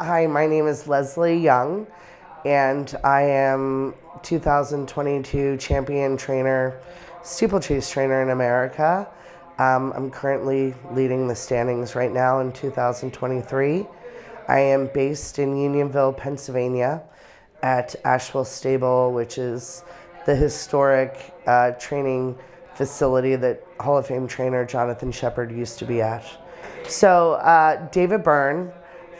Hi, my name is Leslie Young, and I am 2022 champion trainer, steeplechase trainer in America. I'm currently leading the standings right now in 2023. I am based in Unionville, Pennsylvania, at Asheville Stable, which is the historic training facility that Hall of Fame trainer Jonathan Shepard used to be at. So David Byrne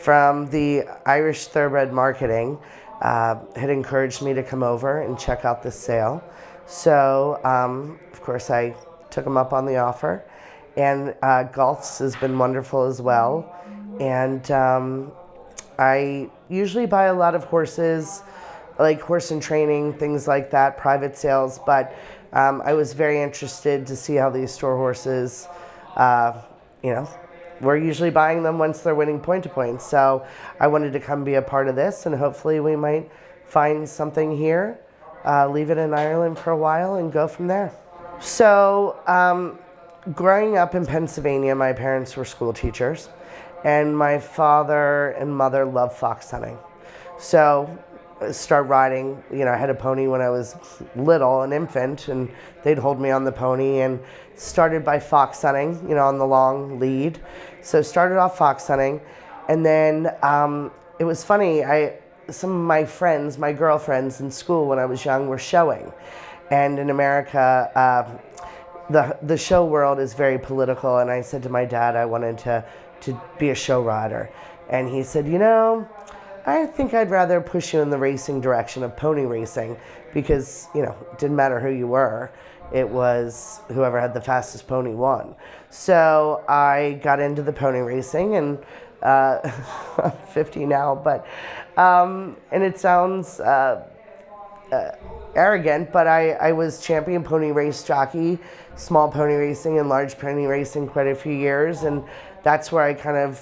from the Irish Thoroughbred Marketing had encouraged me to come over and check out this sale. So of course I took him up on the offer, and Goffs has been wonderful as well. And I usually buy a lot of horses, like horse and training, things like that, private sales, but I was very interested to see how these store horses, you know, we're usually buying them once they're winning point to point. So I wanted to come be a part of this, and hopefully we might find something here, leave it in Ireland for a while, and go from there. So growing up in Pennsylvania, my parents were school teachers, and my father and mother loved fox hunting. So I started riding, I had a pony when I was little, an infant, and they'd hold me on the pony, and started by fox hunting, on the long lead. So started off fox hunting, and then it was funny, some of my friends, my girlfriends in school when I was young, were showing. And in America, the show world is very political, and I said to my dad I wanted to be a show rider. And he said, I think I'd rather push you in the racing direction of pony racing, because, it didn't matter who you were. It was whoever had the fastest pony won. So I got into the pony racing, and I'm 50 now, but, and it sounds arrogant, but I was champion pony race jockey, small pony racing and large pony racing quite a few years, and that's where I kind of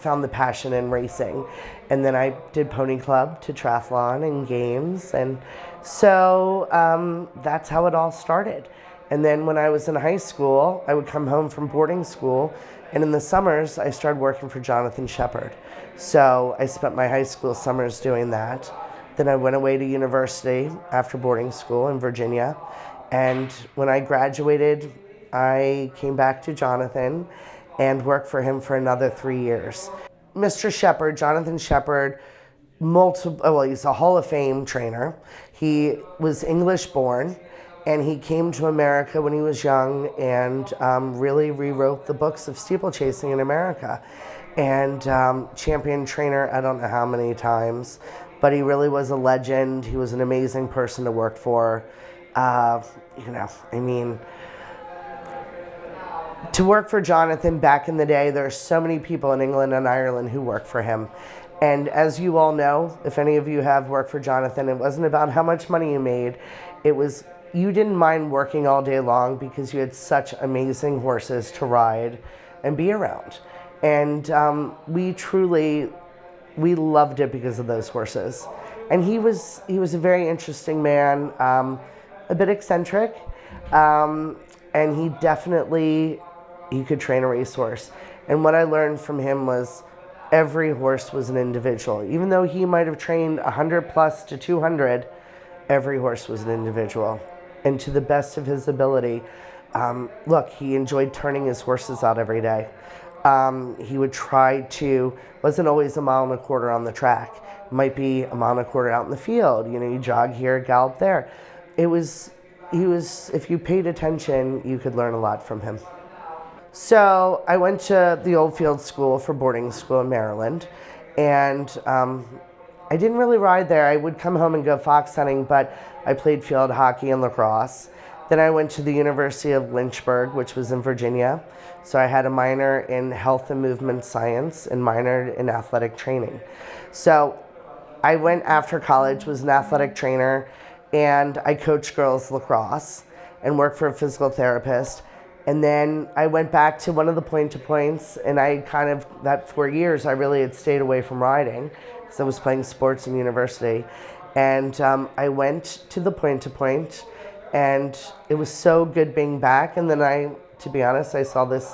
found the passion in racing. And then I did pony club to triathlon and games, and so that's how it all started. And then when I was in high school, I would come home from boarding school, and in the summers I started working for Jonathan Shepard. So I spent my high school summers doing that. Then I went away to university after boarding school in Virginia, and when I graduated, I came back to Jonathan and worked for him for another 3 years. Mr. Shepard, Jonathan Shepard, he's a Hall of Fame trainer. He was English born, and he came to America when he was young and really rewrote the books of steeplechasing in America. And champion trainer, I don't know how many times, but he really was a legend. He was an amazing person to work for. To work for Jonathan back in the day, there are so many people in England and Ireland who work for him. And as you all know, if any of you have worked for Jonathan, it wasn't about how much money you made. It was, you didn't mind working all day long because you had such amazing horses to ride and be around. And we loved it because of those horses. And he was a very interesting man, a bit eccentric, and he could train a racehorse. And what I learned from him was every horse was an individual. Even though he might have trained 100 plus to 200, every horse was an individual. And to the best of his ability, he enjoyed turning his horses out every day. He would try to, wasn't always a mile and a quarter on the track. It might be a mile and a quarter out in the field. You jog here, gallop there. If you paid attention, you could learn a lot from him. So I went to the Oldfield School for boarding school in Maryland, and I didn't really ride there. I would come home and go fox hunting, but I played field hockey and lacrosse. Then I went to the University of Lynchburg, which was in Virginia. So I had a minor in health and movement science and minored in athletic training. So I went after college, was an athletic trainer, and I coached girls lacrosse and worked for a physical therapist. And then I went back to one of the point-to-points, and that 4 years, I really had stayed away from riding because I was playing sports in university. And I went to the point-to-point, and it was so good being back. And then to be honest, I saw this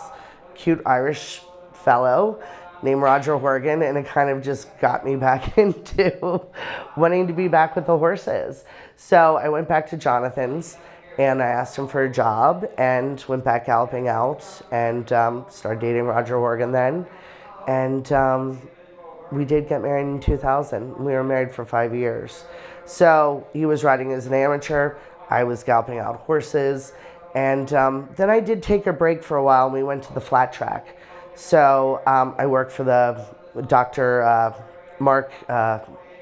cute Irish fellow named Roger Horgan, and it kind of just got me back into wanting to be back with the horses. So I went back to Jonathan's and I asked him for a job and went back galloping out and started dating Roger Horgan then. And we did get married in 2000. We were married for 5 years. So he was riding as an amateur. I was galloping out horses. And then I did take a break for a while and we went to the flat track. So I worked for the Dr. Mark,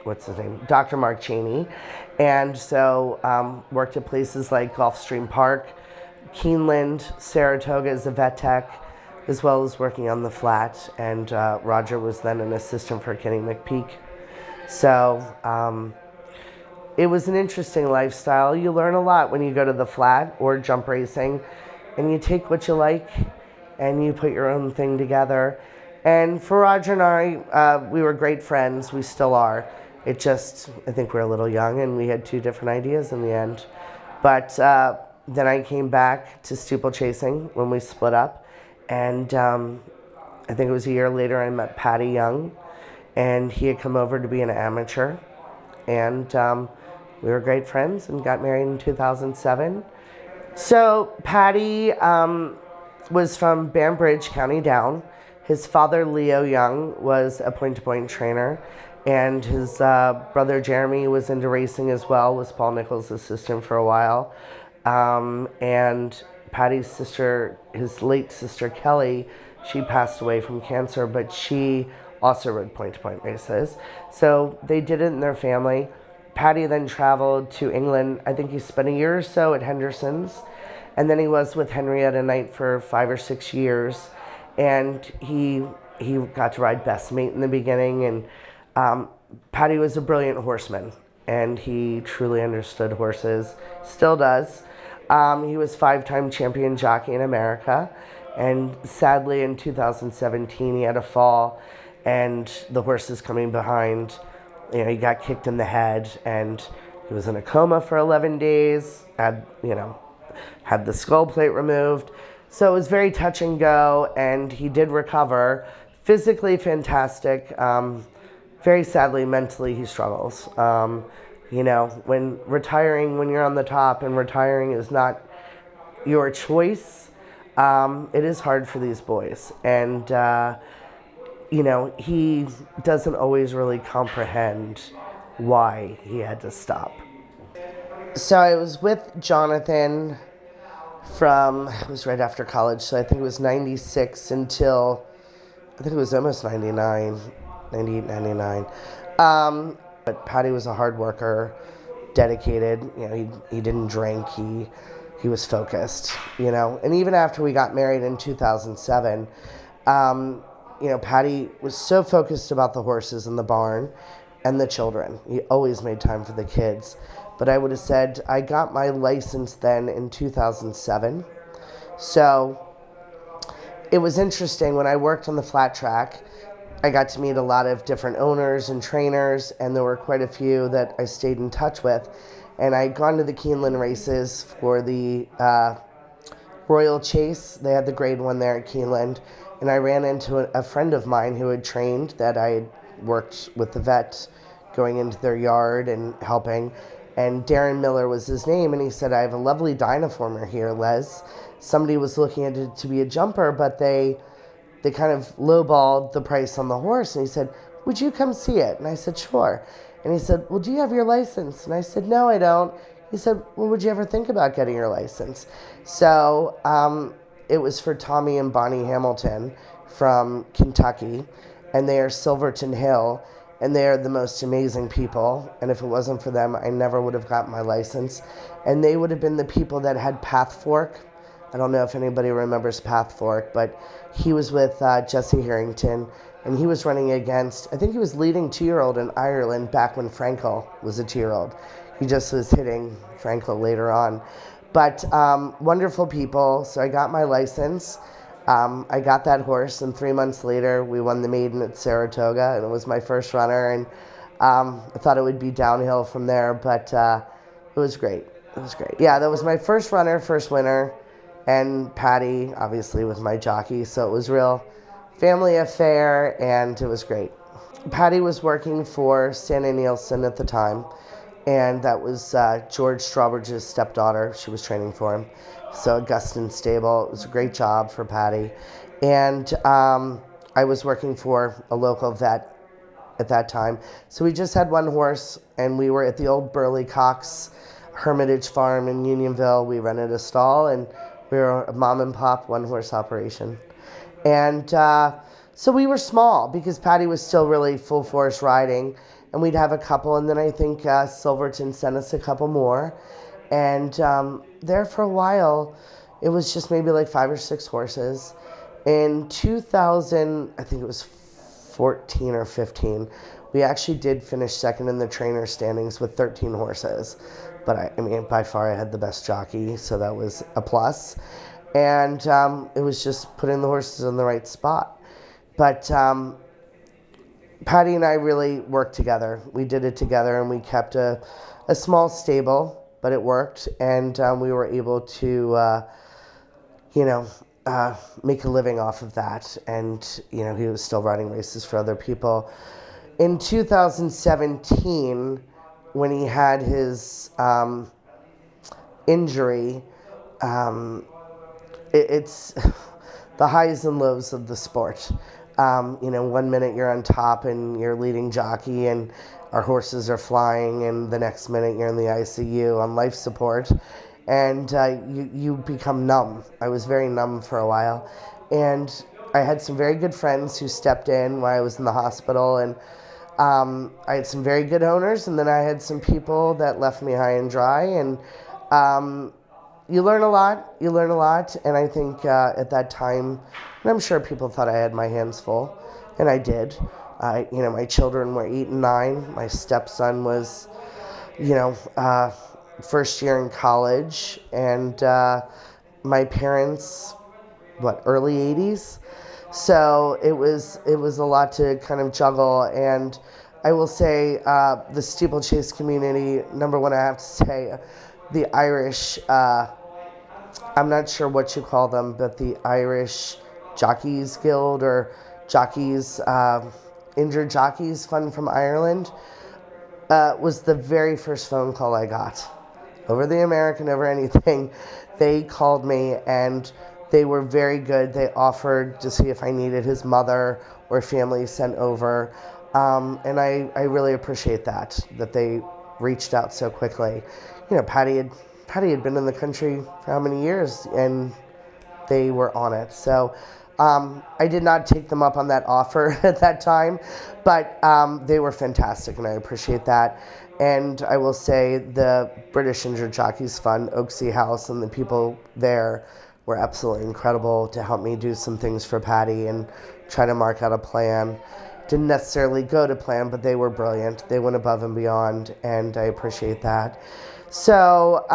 what's his name? Dr. Mark Cheney. And so worked at places like Gulfstream Park, Keeneland, Saratoga as a vet tech, as well as working on the flat. And Roger was then an assistant for Kenny McPeak. So it was an interesting lifestyle. You learn a lot when you go to the flat or jump racing, and you take what you like and you put your own thing together. And for Roger and I, we were great friends. We still are. It just, I think we're a little young and we had two different ideas in the end. But then I came back to steeplechasing when we split up. And I think it was a year later I met Paddy Young, and he had come over to be an amateur. And we were great friends and got married in 2007. So Paddy was from Banbridge, County Down. His father, Leo Young, was a point-to-point trainer, and his brother Jeremy was into racing as well, was Paul Nichols' assistant for a while. And Paddy's sister, his late sister Kelly, she passed away from cancer, but she also rode point-to-point races. So they did it in their family. Paddy then traveled to England. I think he spent a year or so at Henderson's, and then he was with Henrietta Knight for 5 or 6 years. And he got to ride Best Mate in the beginning. And Paddy was a brilliant horseman, and he truly understood horses, still does. He was 5-time champion jockey in America, and sadly in 2017 he had a fall, and the horses coming behind, he got kicked in the head, and he was in a coma for 11 days, had the skull plate removed. So it was very touch and go, and he did recover. Physically fantastic. Very sadly, mentally he struggles. When you're on the top and retiring is not your choice, it is hard for these boys. And, he doesn't always really comprehend why he had to stop. So I was with Jonathan it was right after college, so I think it was 96 until, I think it was almost 99, 98, 99. But Paddy was a hard worker, dedicated. He didn't drink. He was focused. And even after we got married in 2007, Paddy was so focused about the horses in the barn and the children. He always made time for the kids. But I would have said I got my license then in 2007. So it was interesting when I worked on the flat track. I got to meet a lot of different owners and trainers, and there were quite a few that I stayed in touch with. And I'd gone to the Keeneland races for the Royal Chase. They had the grade 1 there at Keeneland. And I ran into a friend of mine who had trained, that I had worked with the vet, going into their yard and helping. And Darren Miller was his name, and he said, I have a lovely dynaformer here, Les. Somebody was looking at it to be a jumper, but they kind of lowballed the price on the horse. And he said, would you come see it? And I said, sure. And he said, well, do you have your license? And I said, no, I don't. He said, well, would you ever think about getting your license? So it was for Tommy and Bonnie Hamilton from Kentucky, and they are Silverton Hill, and they are the most amazing people. And if it wasn't for them, I never would have gotten my license. And they would have been the people that had Path Fork. I don't know if anybody remembers Path Fork, but he was with Jesse Harrington, and he was running against, I think he was leading 2-year-old in Ireland back when Frankel was a 2-year-old. He just was hitting Frankel later on. But wonderful people. So I got my license. I got that horse, and 3 months later, we won the maiden at Saratoga, and it was my first runner. And I thought it would be downhill from there, but it was great. It was great. Yeah, that was my first runner, first winner, and Paddy, obviously, was my jockey. So it was real family affair, and it was great. Paddy was working for Sandy Nielsen at the time, and that was George Strawbridge's stepdaughter. She was training for him. So Augustin Stable, it was a great job for Paddy. And I was working for a local vet at that time. So we just had one horse, and we were at the old Burley Cox Hermitage Farm in Unionville. We rented a stall, and we were a mom and pop one horse operation. And so we were small because Paddy was still really full force riding, and we'd have a couple, and then I think Silverton sent us a couple more. And there for a while, it was just maybe like 5 or 6 horses. In 2000, I think it was 14 or 15, we actually did finish second in the trainer standings with 13 horses. But I mean, by far I had the best jockey, so that was a plus. And it was just putting the horses in the right spot. But Paddy and I really worked together. We did it together, and we kept a small stable, but it worked. And we were able to, make a living off of that. And, he was still riding races for other people. In 2017, when he had his injury, it's the highs and lows of the sport. 1 minute you're on top and you're leading jockey and our horses are flying, and the next minute you're in the ICU on life support, and you become numb. I was very numb for a while, and I had some very good friends who stepped in while I was in the hospital, and I had some very good owners, and then I had some people that left me high and dry, and you learn a lot, and I think at that time, and I'm sure people thought I had my hands full, and I did. My children were 8 and 9. My stepson was, first year in college, and my parents, early 80s? So it was a lot to kind of juggle, and I will say the steeplechase community, number one, I have to say, the Irish, I'm not sure what you call them, but the Irish Jockeys Guild or Jockeys, Injured Jockeys Fund from Ireland, was the very first phone call I got. Over the American, over anything, they called me, and they were very good. They offered to see if I needed his mother or family sent over. And I really appreciate that they reached out so quickly. Paddy had been in the country for how many years, and they were on it. So I did not take them up on that offer at that time, but they were fantastic, and I appreciate that. And I will say the British Injured Jockeys Fund, Oaksey House, and the people there were absolutely incredible to help me do some things for Paddy and try to mark out a plan. Didn't necessarily go to plan, but they were brilliant. They went above and beyond, and I appreciate that. So,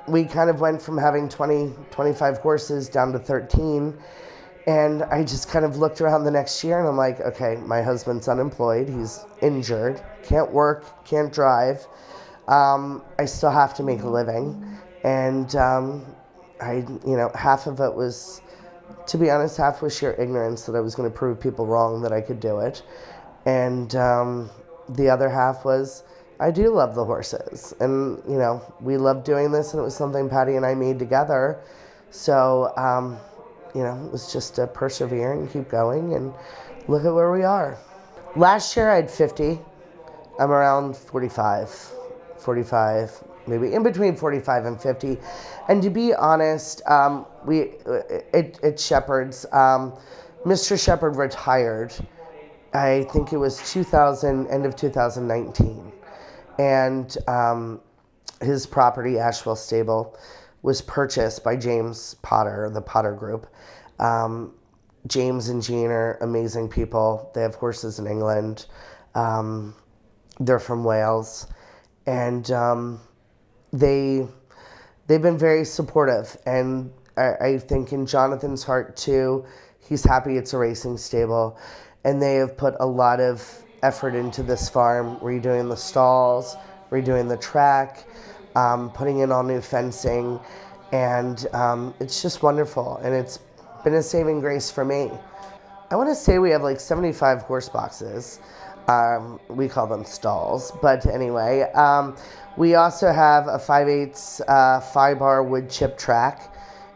we kind of went from having 20, 25 horses down to 13. And I just kind of looked around the next year, and I'm like, okay, my husband's unemployed. He's injured, can't work, can't drive. I still have to make a living. And half of it was, to be honest, half was sheer ignorance that I was going to prove people wrong that I could do it. And the other half was, I do love the horses. And, we love doing this, and it was something Paddy and I made together. So, it was just to persevere and keep going and look at where we are. Last year I had 50. I'm around 45, maybe in between 45 and 50. And to be honest, at Shepherd's, Mr. Shepherd retired, I think it was end of 2019. And his property, Asheville Stable, was purchased by James Potter, the Potter Group. James and Jean are amazing people. They have horses in England. They're from Wales. And they've been very supportive. And I think in Jonathan's heart, too, he's happy it's a racing stable. And they have put a lot of effort into this farm, redoing the stalls, redoing the track, putting in all new fencing, and it's just wonderful. And it's been a saving grace for me. I want to say we have like 75 horse boxes. We call them stalls, but anyway. We also have a 5/8 5-bar wood chip track,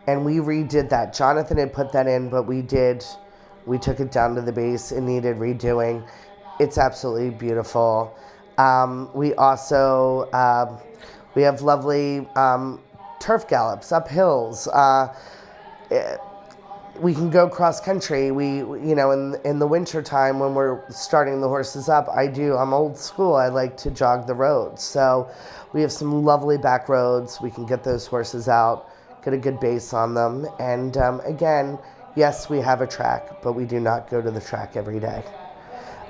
and we redid that. Jonathan had put that in, but we took it down to the base. It needed redoing. It's absolutely beautiful. We also, we have lovely turf gallops up hills. We can go cross country. You know, in the winter time when we're starting the horses up, I'm old school. I like to jog the roads. So we have some lovely back roads. We can get those horses out, get a good base on them. And again, yes, we have a track, but we do not go to the track every day.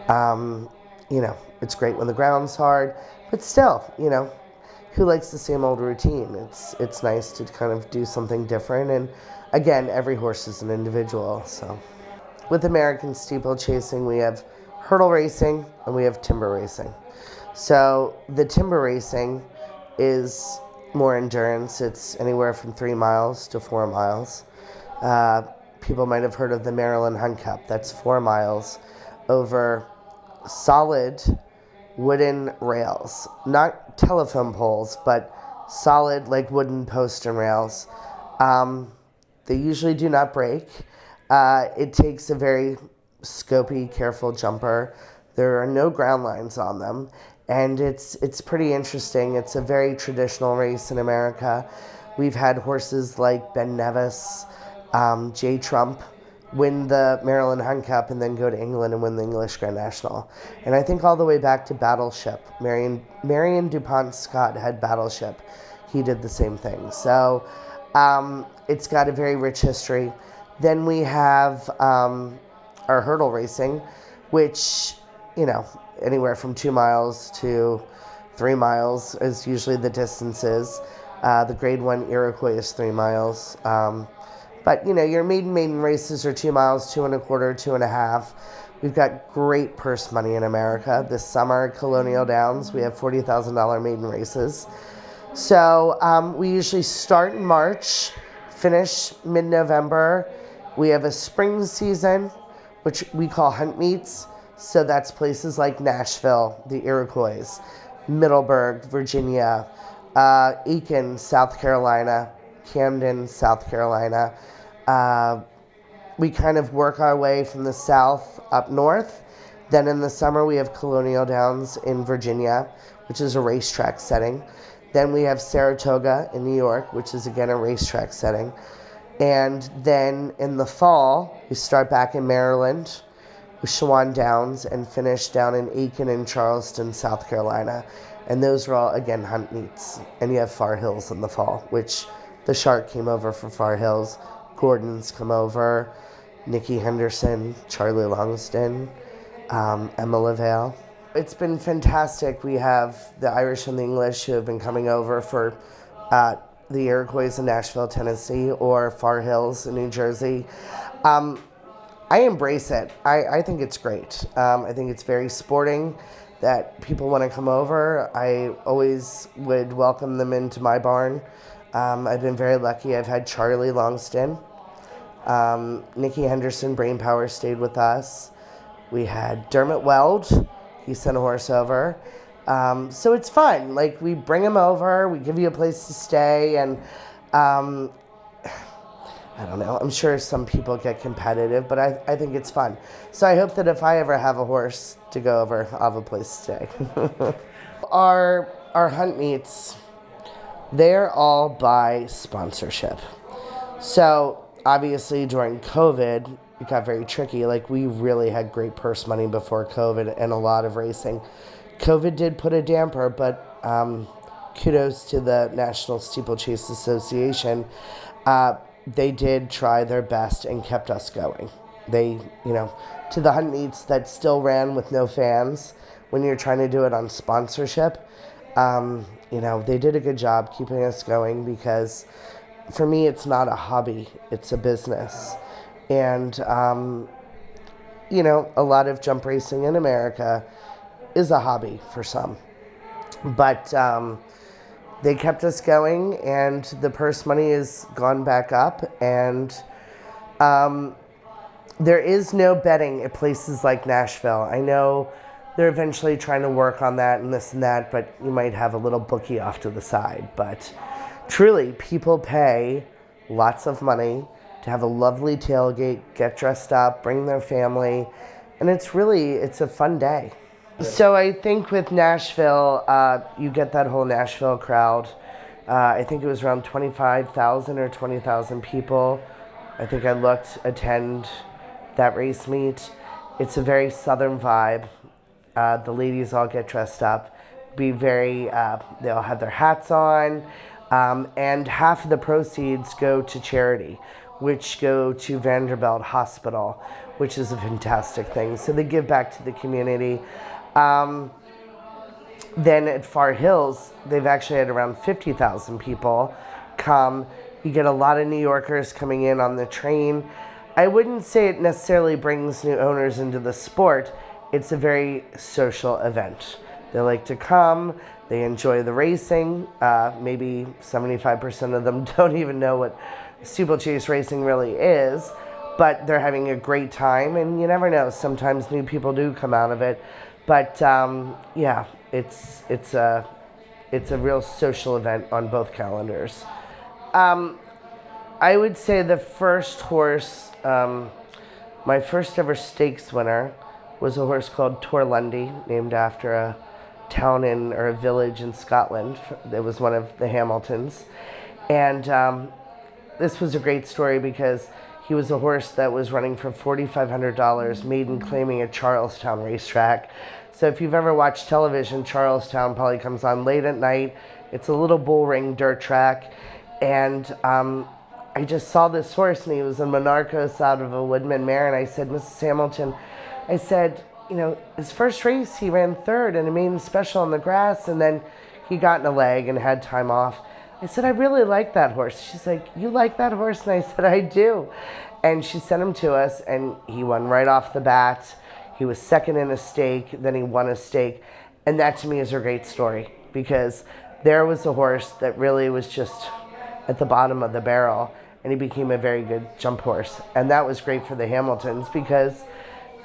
You know, it's great when the ground's hard, but still, you know, who likes the same old routine? It's nice to kind of do something different. And again, every horse is an individual. So with American steeplechasing, we have hurdle racing and we have timber racing. So the timber racing is more endurance. It's anywhere from 3 miles to 4 miles. People might have heard of the Maryland Hunt Cup. That's 4 miles over solid wooden rails, not telephone poles, but solid like wooden post and rails. They usually do not break. It takes a very scopy, careful jumper. There are no ground lines on them, and it's pretty interesting. It's a very traditional race in America. We've had horses like Ben Nevis, Jay Trump, win the Maryland Hunt Cup and then go to England and win the English Grand National. And I think all the way back to Battleship. Marion DuPont Scott had Battleship. He did the same thing. So it's got a very rich history. Then we have our hurdle racing, which, you know, anywhere from 2 miles to 3 miles is usually the distances. The grade 1 Iroquois is 3 miles. But, you know, your maiden races are 2 miles, 2 1/4, 2 1/2. We've got great purse money in America. This summer at Colonial Downs, we have $40,000 maiden races. So we usually start in March, finish mid-November. We have a spring season, which we call hunt meets. So that's places like Nashville, the Iroquois, Middleburg, Virginia, Aiken, South Carolina, Camden, South Carolina. We kind of work our way from the south up north. Then in the summer we have Colonial Downs in Virginia, which is a racetrack setting. Then we have Saratoga in New York, which is again a racetrack setting. And then in the fall, we start back in Maryland with Shawan Downs and finish down in Aiken and Charleston, South Carolina. And those are all, again, hunt meets. And you have Far Hills in the fall, which the Shark came over for Far Hills. Gordon's come over. Nikki Henderson, Charlie Longston, Emma LaVale. It's been fantastic. We have the Irish and the English who have been coming over for the Iroquois in Nashville, Tennessee, or Far Hills in New Jersey. I embrace it. I think it's great. I think it's very sporting that people want to come over. I always would welcome them into my barn. I've been very lucky. I've had Charlie Longston. Nikki Henderson, Brainpower, stayed with us. We had Dermot Weld. He sent a horse over. So it's fun. Like, we bring him over. We give you a place to stay. And I don't know. I'm sure some people get competitive, but I think it's fun. So I hope that if I ever have a horse to go over, I'll have a place to stay. Our hunt meets, they're all by sponsorship. So obviously during COVID, it got very tricky. Like, we really had great purse money before COVID and a lot of racing. COVID did put a damper, but kudos to the National Steeplechase Association. They did try their best and kept us going. They, you know, to the hunt meets that still ran with no fans, when you're trying to do it on sponsorship, you know, they did a good job keeping us going, because for me, it's not a hobby, it's a business. And, you know, a lot of jump racing in America is a hobby for some. But they kept us going, and the purse money has gone back up, and There is no betting at places like Nashville. I know they're eventually trying to work on that and this and that, but you might have a little bookie off to the side. But truly, people pay lots of money to have a lovely tailgate, get dressed up, bring their family, and it's a fun day. So I think with Nashville, you get that whole Nashville crowd. I think it was around 25,000 or 20,000 people. I think I looked, attend that race meet. It's a very southern vibe. The ladies all get dressed up, they all have their hats on, and half of the proceeds go to charity, which go to Vanderbilt Hospital, which is a fantastic thing. So they give back to the community. Then at Far Hills, they've actually had around 50,000 people come. You get a lot of New Yorkers coming in on the train. I wouldn't say it necessarily brings new owners into the sport. It's a very social event. They like to come, they enjoy the racing. Maybe 75% of them don't even know what steeplechase racing really is, but they're having a great time, and you never know, sometimes new people do come out of it. But yeah, it's a real social event on both calendars. I would say the first horse, my first ever stakes winner, was a horse called Torlundy, named after a town or a village in Scotland. It was one of the Hamiltons. And this was a great story because he was a horse that was running for $4,500, maiden claiming at Charlestown racetrack. So if you've ever watched television, Charlestown probably comes on late at night. It's a little bull ring dirt track. And I just saw this horse, and he was a Monarchos out of a Woodman mare, and I said, Mrs. Hamilton, I said, you know, his first race he ran third and a maiden special on the grass, and then he got in a leg and had time off. I said, I really like that horse. She's like, you like that horse? And I said, I do. And she sent him to us, and he won right off the bat. He was second in a stake, then he won a stake. And that to me is a great story, because there was a horse that really was just at the bottom of the barrel, and he became a very good jump horse. And that was great for the Hamiltons, because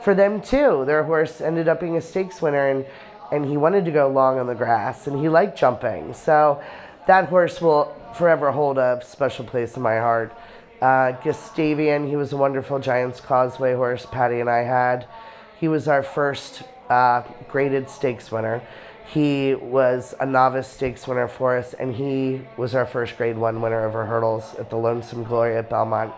for them too, their horse ended up being a stakes winner, and he wanted to go long on the grass, and he liked jumping. So that horse will forever hold a special place in my heart. Gustavian, he was a wonderful Giants Causeway horse Paddy and I had. He was our first graded stakes winner. He was a novice stakes winner for us, and he was our first grade 1 winner over hurdles at the Lonesome Glory at Belmont.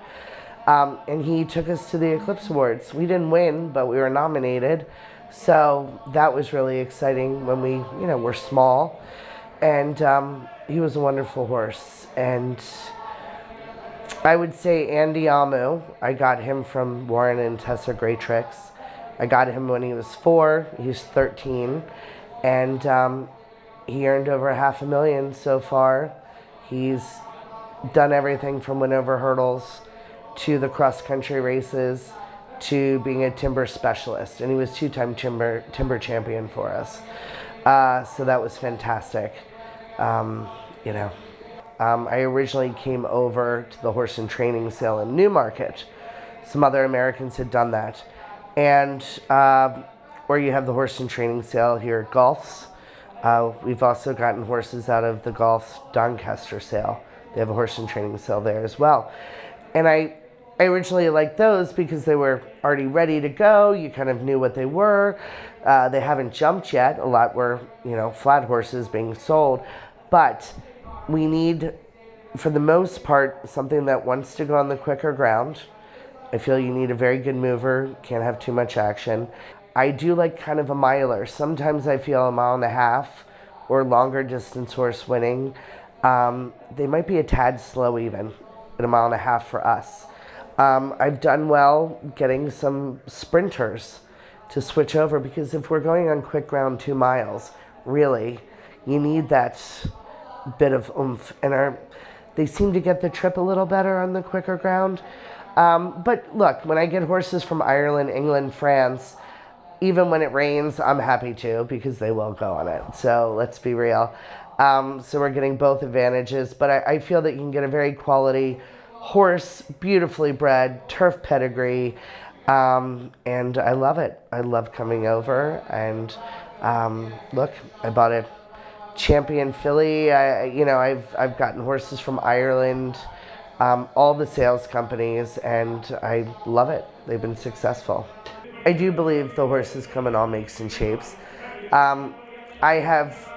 And he took us to the Eclipse Awards. We didn't win, but we were nominated. So that was really exciting when we, were small. And he was a wonderful horse. And I would say Andy Amu, I got him from Warren and Tessa Graytrix. I got him when he was 4. He's 13. And he earned over $500,000 so far. He's done everything from win over hurdles to the cross-country races to being a timber specialist. And he was 2-time timber champion for us. So that was fantastic. I originally came over to the horse and training sale in Newmarket. Some other Americans had done that. And where you have the horse and training sale here at Goffs. We've also gotten horses out of the Goffs Doncaster sale. They have a horse and training sale there as well. And I originally liked those because they were already ready to go. You kind of knew what they were. They haven't jumped yet. A lot were, flat horses being sold. But we need, for the most part, something that wants to go on the quicker ground. I feel you need a very good mover. Can't have too much action. I do like kind of a miler. Sometimes I feel 1.5 miles or longer distance horse winning. They might be a tad slow even at 1.5 miles for us. I've done well getting some sprinters to switch over, because if we're going on quick ground 2 miles, really, you need that bit of oomph. And they seem to get the trip a little better on the quicker ground. But look, when I get horses from Ireland, England, France, even when it rains, I'm happy to, because they will go on it. So let's be real. So we're getting both advantages. But I feel that you can get a very quality horse, beautifully bred, turf pedigree, and I love it. I love coming over, and look, I bought a champion filly. I've gotten horses from Ireland, all the sales companies, and I love it. They've been successful. I do believe the horses come in all makes and shapes. I have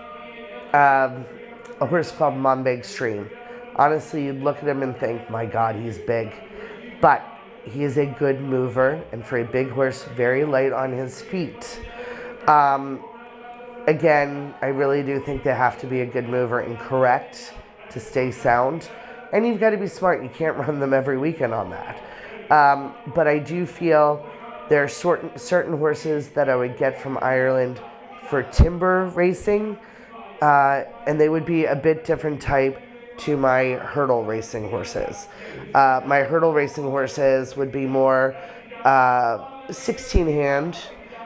a horse called Monbeg Stream. Honestly, you'd look at him and think, my God, he's big. But he is a good mover, and for a big horse, very light on his feet. Again, I really do think they have to be a good mover and correct to stay sound. And you've got to be smart. You can't run them every weekend on that. But I do feel there are certain horses that I would get from Ireland for timber racing, and they would be a bit different type to my hurdle racing horses. My hurdle racing horses would be more 16 hand,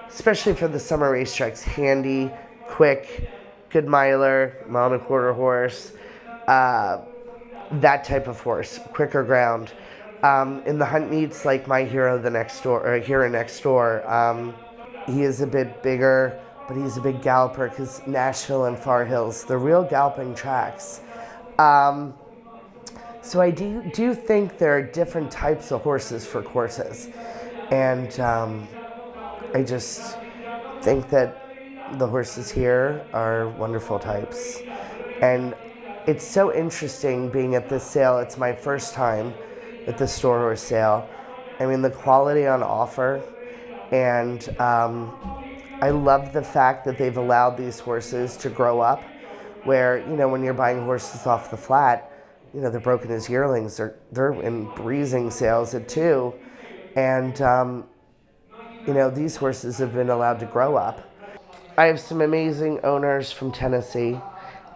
especially for the summer racetracks. Handy, quick, good miler, mile and a quarter horse, that type of horse, quicker ground. In the hunt meets, like my hero next door, he is a bit bigger, but he's a big galloper because Nashville and Far Hills, they're real galloping tracks. So I do think there are different types of horses for courses. And I just think that the horses here are wonderful types. And it's so interesting being at this sale. It's my first time at the store horse sale. I mean, the quality on offer, and I love the fact that they've allowed these horses to grow up, where, when you're buying horses off the flat, they're broken as yearlings. They're in breezing sales at 2. And, these horses have been allowed to grow up. I have some amazing owners from Tennessee,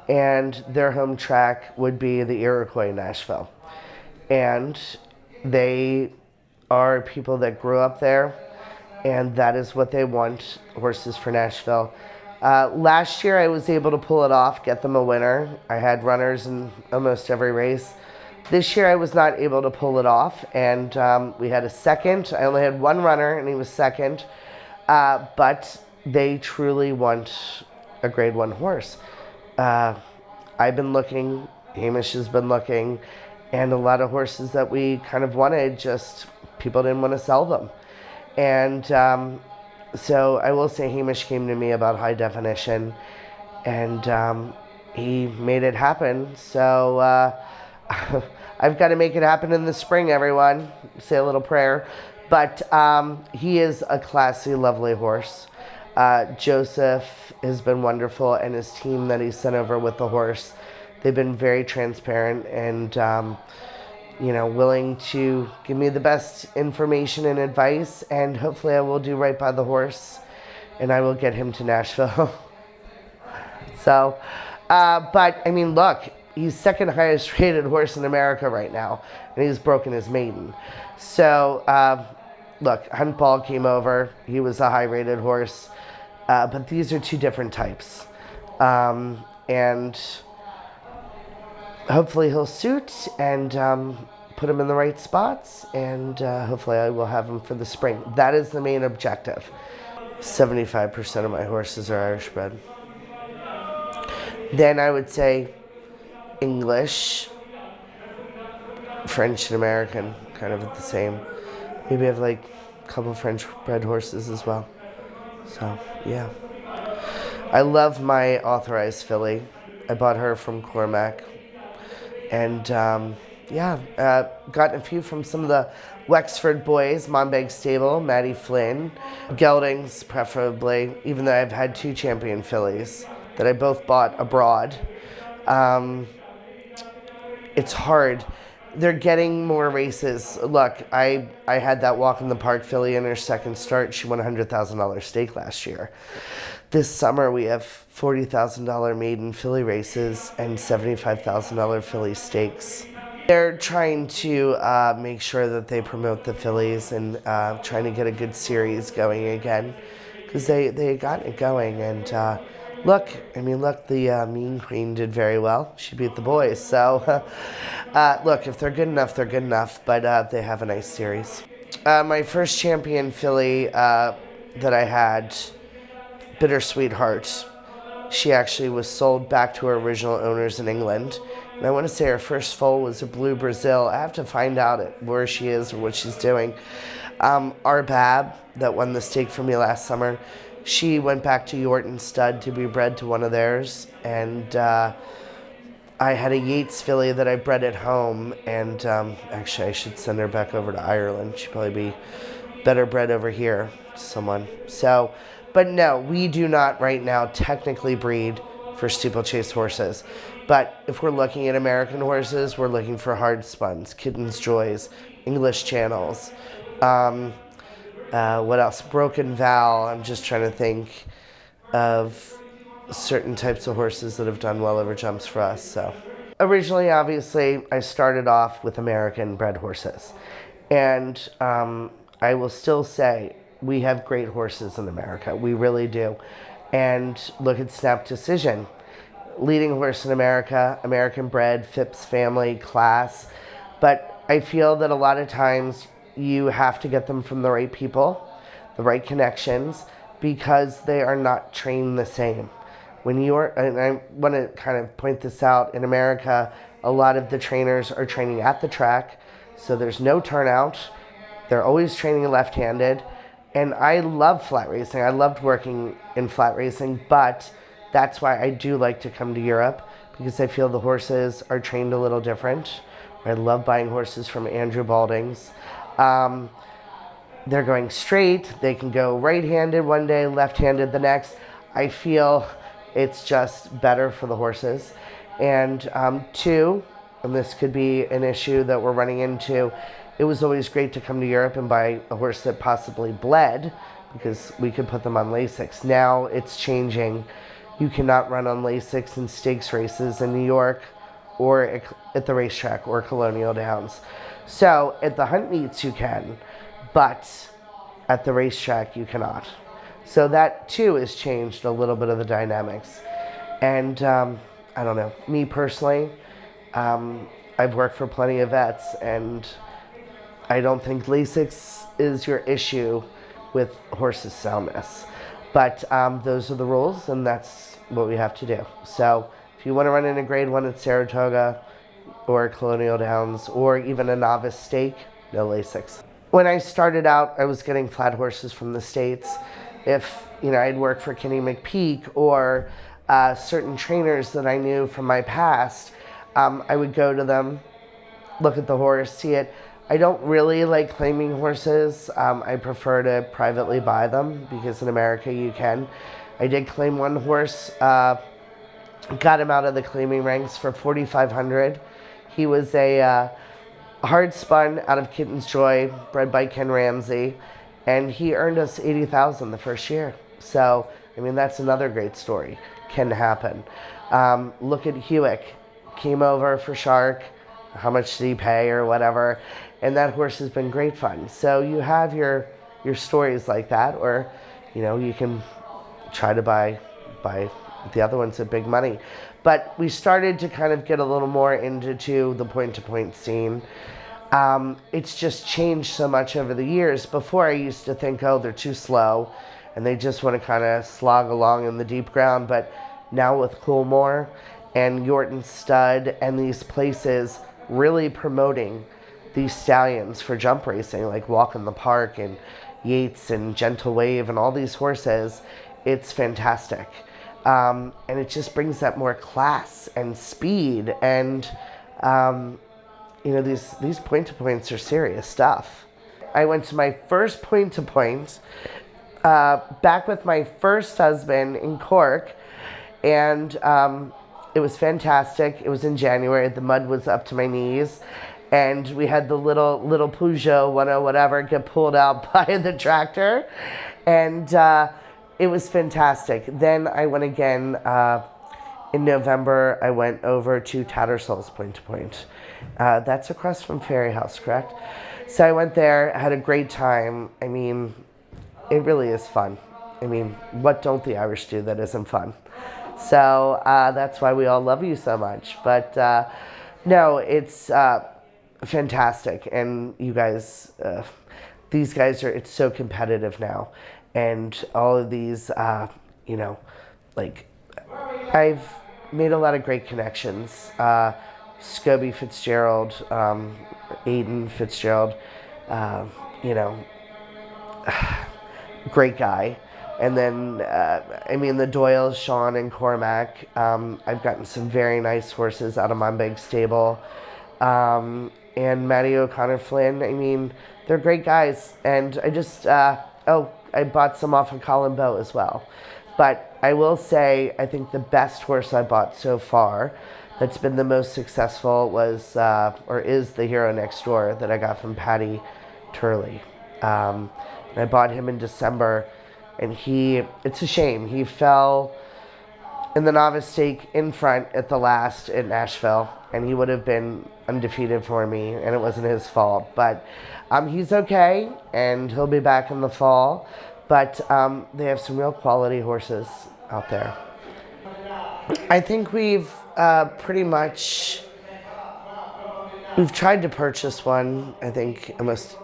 and their home track would be the Iroquois in Nashville. And they are people that grew up there, and that is what they want, horses for Nashville. Last year I was able to pull it off, get them a winner. I had runners in almost every race. This year I was not able to pull it off, and we had a second. I only had one runner, and he was second. But they truly want a grade 1 horse. I've been looking, Hamish has been looking, and a lot of horses that we kind of wanted, just people didn't want to sell them. And so I will say Hamish came to me about high definition, and he made it happen. So I've got to make it happen in the spring, everyone. Say a little prayer. But he is a classy, lovely horse. Joseph has been wonderful, and his team that he sent over with the horse, they've been very transparent and willing to give me the best information and advice, and hopefully I will do right by the horse, and I will get him to Nashville. So, but I mean, look, he's second highest rated horse in America right now, and he's broken his maiden. So, look, Hunt Ball came over. He was a high rated horse, but these are two different types. And hopefully he'll suit and put him in the right spots, and hopefully I will have him for the spring. That is the main objective. 75% of my horses are Irish bred. Then I would say English, French, and American, kind of at the same. Maybe I have like a couple French bred horses as well. So, yeah. I love my authorized filly. I bought her from Cormac. And, gotten a few from some of the Wexford boys, Monbeg Stable, Maddie Flynn, Geldings preferably, even though I've had 2 champion fillies that I both bought abroad. It's hard. They're getting more races. Look, I had that walk in the park filly in her second start. She won a $100,000 stake last year. This summer we have $40,000 maiden filly races and $75,000 filly stakes. They're trying to make sure that they promote the fillies and trying to get a good series going again, because they got it going, and Look, the Mean Queen did very well. She beat the boys. So, look, if they're good enough, they're good enough. But they have a nice series. My first champion filly that I had, Bittersweet Heart, she actually was sold back to her original owners in England. And I want to say her first foal was a Blue Brazil. I have to find out where she is or what she's doing. Our Bab, that won the stake for me last summer, she went back to Yorton Stud to be bred to one of theirs. And I had a Yates filly that I bred at home. And actually, I should send her back over to Ireland. She'd probably be better bred over here to someone. So, but no, we do not right now technically breed for steeplechase horses. But if we're looking at American horses, we're looking for hard spuns, Kitten's Joys, English Channels. What else? Broken Val. I'm just trying to think of certain types of horses that have done well over jumps for us. So originally, obviously, I started off with American bred horses. And I will still say we have great horses in America. We really do. And look at Snap Decision. Leading horse in America, American bred, Phipps family, class. But I feel that a lot of times you have to get them from the right people, the right connections, because they are not trained the same. When you're, and I want to kind of point this out, in America, a lot of the trainers are training at the track, so there's no turnout. They're always training left-handed. And I love flat racing. I loved working in flat racing, but that's why I do like to come to Europe, because I feel the horses are trained a little different. I love buying horses from Andrew Balding's. They're going straight. They can go right-handed one day, left-handed the next. I feel it's just better for the horses. And two, and this could be an issue that we're running into, it was always great to come to Europe and buy a horse that possibly bled, because we could put them on LASIX. Now it's changing. You cannot run on LASIX in stakes races in New York or at the racetrack or Colonial Downs. So at the hunt meets you can, but at the racetrack you cannot. So that too has changed a little bit of the dynamics. And I don't know, me personally, I've worked for plenty of vets, and I don't think LASIX is your issue with horses' soundness. But those are the rules, and that's what we have to do. So if you want to run in a grade 1 at Saratoga or Colonial Downs or even a novice stake, no LASIX. When I started out, I was getting flat horses from the States. If I'd work for Kenny McPeak or certain trainers that I knew from my past, I would go to them, look at the horse, see it. I don't really like claiming horses. I prefer to privately buy them, because in America you can. I did claim one horse, got him out of the claiming ranks for $4,500. He was a hard spun out of Kitten's Joy, bred by Ken Ramsey, and he earned us $80,000 the first year. So, that's another great story. Can happen. Look at Hewick. Came over for Shark. How much did he pay or whatever? And that horse has been great fun. So you have your stories like that, or you can try to buy the other ones at big money. But we started to kind of get a little more into the point-to-point scene. It's just changed so much over the years. Before, I used to think, oh, they're too slow and they just want to kind of slog along in the deep ground. But now with Coolmore and Yorton Stud and these places really promoting these stallions for jump racing, like Walk in the Park and Yates and Gentle Wave and all these horses, it's fantastic. And it just brings that more class and speed. And, these point-to-points are serious stuff. I went to my first point-to-point back with my first husband in Cork, and it was fantastic. It was in January. The mud was up to my knees, and we had the little Peugeot 10 whatever get pulled out by the tractor, and it was fantastic. Then I went again in November. I went over to Tattersall's point-to-point. That's across from Ferry House, correct? So I went there, had a great time. It really is fun. I mean, what don't the Irish do that isn't fun? So that's why we all love you so much. But no, it's fantastic. And you guys, these guys are, it's so competitive now. And all of these, you know, like, I've made a lot of great connections. Scobie Fitzgerald, Aiden Fitzgerald, you know, great guy. And then, I mean, the Doyles, Sean and Cormac. I've gotten some very nice horses out of my big stable. And Matty O'Connor Flynn, I mean, they're great guys. And I just, I bought some off of Colin Bow as well. But I will say, I think the best horse I bought so far that's been the most successful was, or is the Hero Next Door that I got from PADDY Turley. And I bought him in December, and it's a shame, he fell in the novice stake in front at the last at Nashville, and he would have been undefeated for me, and it wasn't his fault. But he's okay, and he'll be back in the fall. But they have some real quality horses out there. I think we've pretty much, we've tried to purchase one, I think almost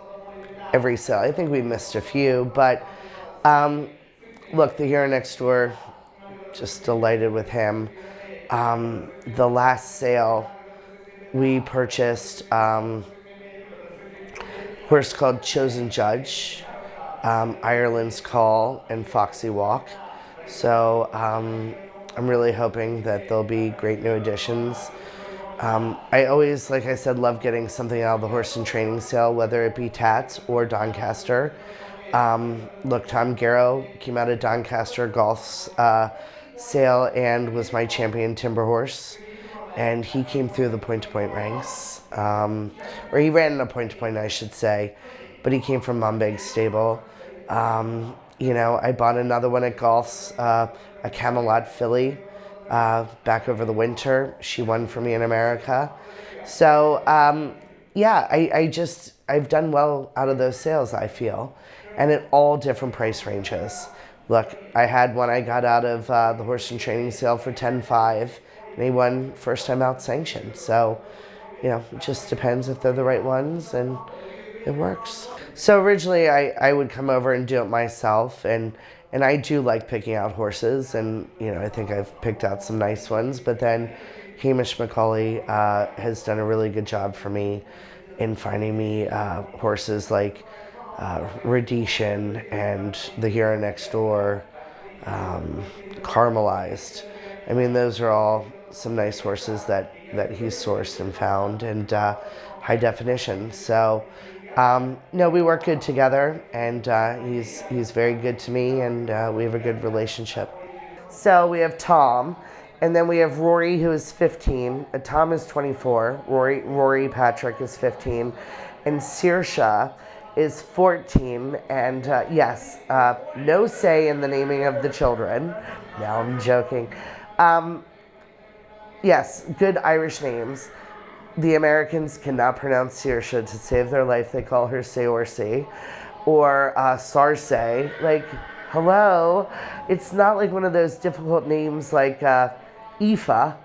every sale. I think we missed a few, but look, the Hero Next Door, just delighted with him. The last sale, we purchased a horse called Chosen Judge, Ireland's Call, and Foxy Walk. So I'm really hoping that there'll be great new additions. I always, like I said, love getting something out of the horse and training sale, whether it be Tats or Doncaster. Look, Tom Garrow came out of Doncaster Goffs Sale and was my champion timber horse. And he came through the point-to-point ranks. Or he ran in a point-to-point, I should say. But he came from Mombeg's stable. You know, I bought another one at Goffs, a Camelot filly, back over the winter. She won for me in America. So, yeah, I've done well out of those sales, I feel. And at all different price ranges. Look, I had one I got out of the horse and training sale for $10,500, and he won first time out sanctioned. So, you know, it just depends if they're the right ones, and it works. So originally I would come over and do it myself, and I do like picking out horses, and you know, I think I've picked out some nice ones. But then HAMISH MACAULEY has done a really good job for me in finding me horses like Rhodesian and the Hero Next Door, Caramelized. I mean, those are all some nice horses that he's sourced and found, and high definition. So no, we work good together, and he's very good to me, and we have a good relationship. So we have Tom, and then we have Rory, who is 15. Tom is 24. Rory Patrick is 15, and Saoirse is 14. And yes, no say in the naming of the children. No, I'm joking. Yes, good Irish names. The Americans cannot pronounce Saoirse to save their life. They call her Saoirse or Sarse. Like, hello. It's not like one of those difficult names like Aoife.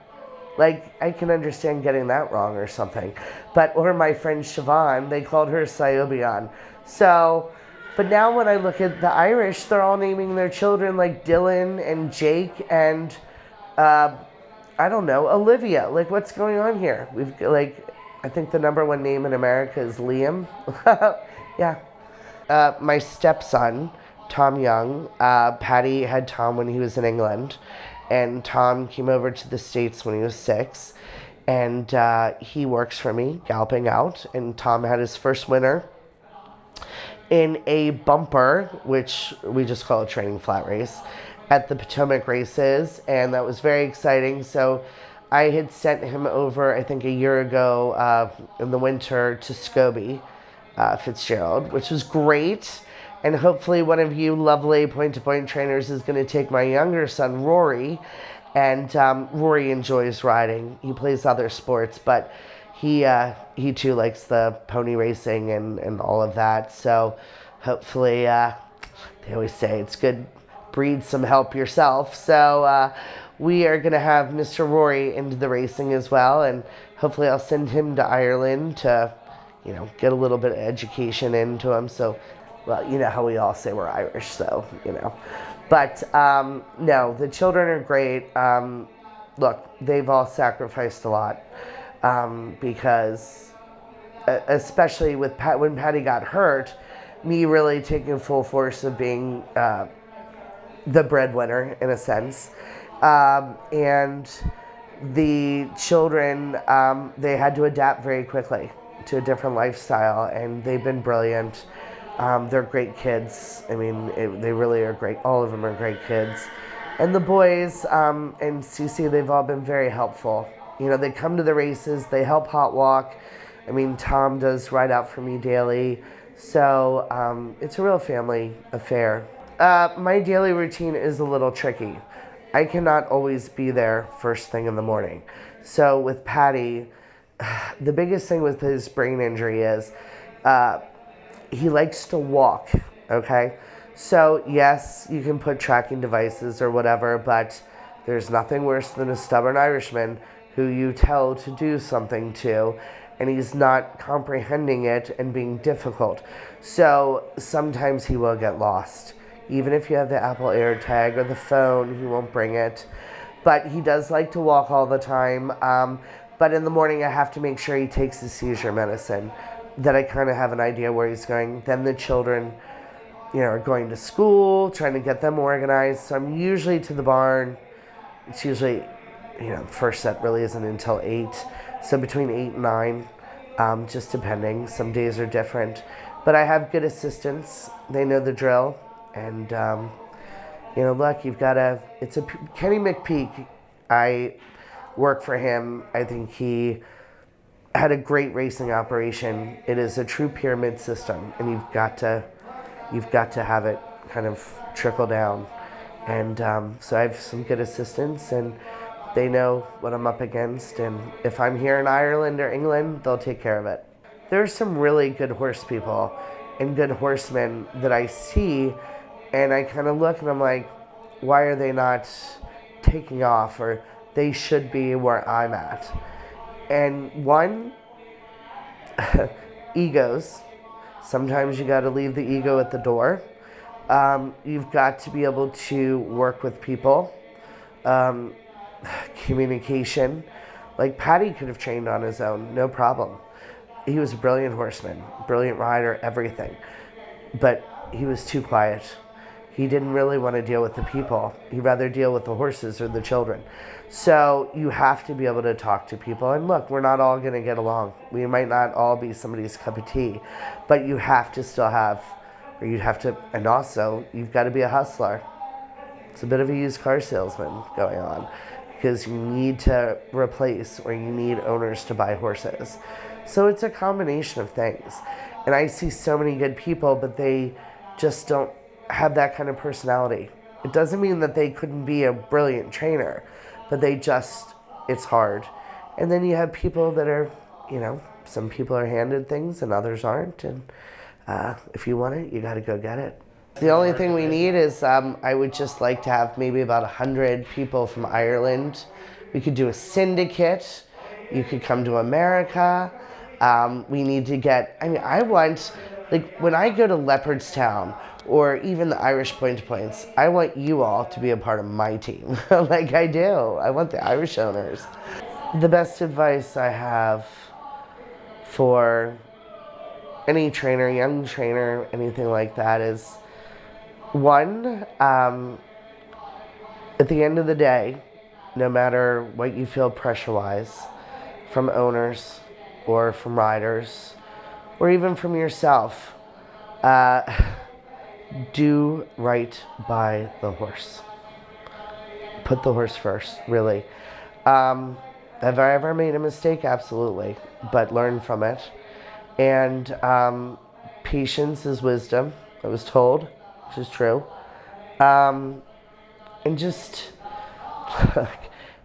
Like, I can understand getting that wrong or something. But, or my friend Siobhan, they called her Siobion. So, but now when I look at the Irish, they're all naming their children like Dylan and Jake and I don't know, Olivia. Like, what's going on here? We've, like, I think the #1 name in America is Liam. Yeah. My stepson, Tom Young, Paddy had Tom when he was in England, and Tom came over to the States when he was 6, and he works for me, galloping out, and Tom had his first winner in a bumper, which we just call a training flat race, at the Potomac races, and that was very exciting. So I had sent him over, I think a year ago in the winter, to Scobie Fitzgerald, which was great. And hopefully one of you lovely point-to-point trainers is going to take my younger son, Rory. And Rory enjoys riding. He plays other sports, but he too likes the pony racing and all of that. So hopefully, they always say it's good breed some help yourself. So we are going to have Mr. Rory into the racing as well, and hopefully I'll send him to Ireland to, get a little bit of education into him. So, well, you know how we all say we're Irish, so, But, no, the children are great. Look, they've all sacrificed a lot because, especially with when Paddy got hurt, me really taking full force of being the breadwinner, in a sense. And the children, they had to adapt very quickly to a different lifestyle, and they've been brilliant. They're great kids. I mean, they really are great. All of them are great kids. And the boys and Cece, they've all been very helpful. They come to the races. They help hot walk. I mean, Tom does ride out for me daily. So it's a real family affair. My daily routine is a little tricky. I cannot always be there first thing in the morning. So with Paddy, the biggest thing with his brain injury is he likes to walk, okay? So yes, you can put tracking devices or whatever, but there's nothing worse than a stubborn Irishman who you tell to do something to, and he's not comprehending it and being difficult. So sometimes he will get lost. Even if you have the Apple AirTag or the phone, he won't bring it. But he does like to walk all the time. But in the morning, I have to make sure he takes his seizure medicine, that I kind of have an idea where he's going. Then the children, are going to school, trying to get them organized. So I'm usually to the barn. It's usually, first set really isn't until 8. So between 8 and 9, just depending. Some days are different. But I have good assistants. They know the drill. And, look, it's a Kenny McPeak. I work for him. I think he had a great racing operation. It is a true pyramid system, and you've got to have it kind of trickle down. And so I have some good assistants, and they know what I'm up against. And if I'm here in Ireland or England, they'll take care of it. There's some really good horse people and good horsemen that I see, and I kind of look and I'm like, why are they not taking off? Or they should be where I'm at. And one, egos. Sometimes you got to leave the ego at the door. You've got to be able to work with people. Communication. Like Paddy could have trained on his own, no problem. He was a brilliant horseman, brilliant rider, everything. But he was too quiet. He didn't really want to deal with the people. He'd rather deal with the horses or the children. So you have to be able to talk to people. And look, we're not all going to get along. We might not all be somebody's cup of tea. But you have to still have, and also, you've got to be a hustler. It's a bit of a used car salesman going on, because you need to replace or you need owners to buy horses. So it's a combination of things. And I see so many good people, but they just don't have that kind of personality. It doesn't mean that they couldn't be a brilliant trainer, but it's hard. And then you have people that are, some people are handed things and others aren't. And if you want it, you got to go get it. The only thing we need is I would just like to have maybe about 100 people from Ireland. We could do a syndicate. You could come to America. We need to get, I want, when I go to Leopardstown or even the Irish Point-to-Points, I want you all to be a part of my team. Like I do. I want the Irish owners. The best advice I have for any trainer, young trainer, anything like that is, one, at the end of the day, no matter what you feel pressure-wise from owners or from riders or even from yourself, do right by the horse. Put the horse first, really. Have I ever made a mistake? Absolutely. But learn from it. And patience is wisdom, I was told, which is true. And just,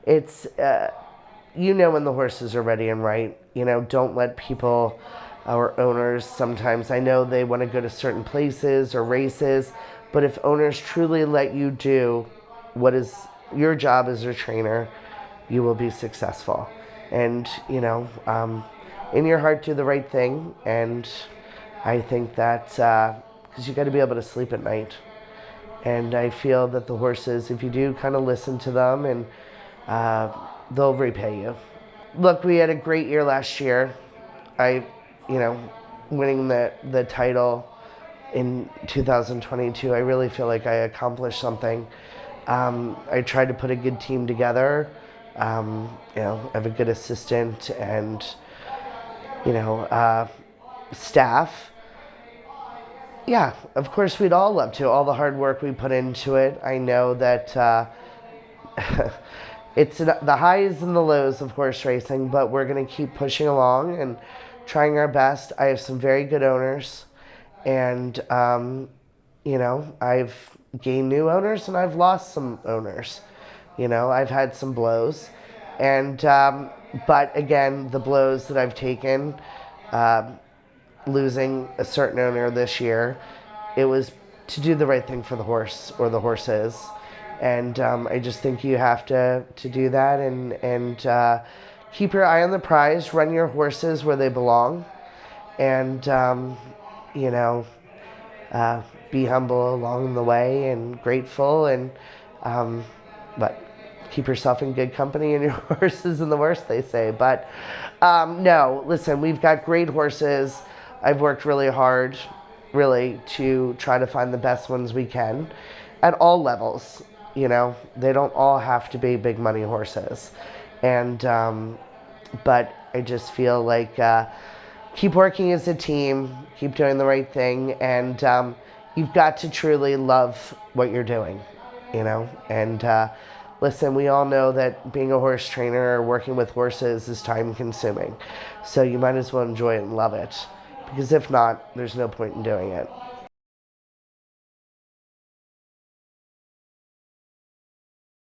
it's, when the horses are ready and right. Don't let people, our owners, sometimes I know they want to go to certain places or races, But if owners truly let you do what is your job as a trainer, you will be successful. And, in your heart, do the right thing. And I think that, because you got to be able to sleep at night. And I feel that the horses, if you do kind of listen to them, and they'll repay you. Look, we had a great year last year. Winning the title in 2022, I really feel like I accomplished something. I tried to put a good team together. I have a good assistant and, staff. Yeah, of course, we'd all love to. All the hard work we put into it. I know that it's the highs and the lows of horse racing, but we're going to keep pushing along and trying our best. I have some very good owners, and, I've gained new owners and I've lost some owners. I've had some blows. And, but again, the blows that I've taken, losing a certain owner this year, it was to do the right thing for the horse or the horses. And I just think you have to do that and keep your eye on the prize, run your horses where they belong, and, be humble along the way and grateful, and but keep yourself in good company, and your horse is in the worst, they say. But no, listen, we've got great horses. I've worked really hard, really, to try to find the best ones we can at all levels. They don't all have to be big money horses. And, but I just feel like keep working as a team, keep doing the right thing, and you've got to truly love what you're doing, and listen, we all know that being a horse trainer or working with horses is time consuming. So you might as well enjoy it and love it, because if not, there's no point in doing it.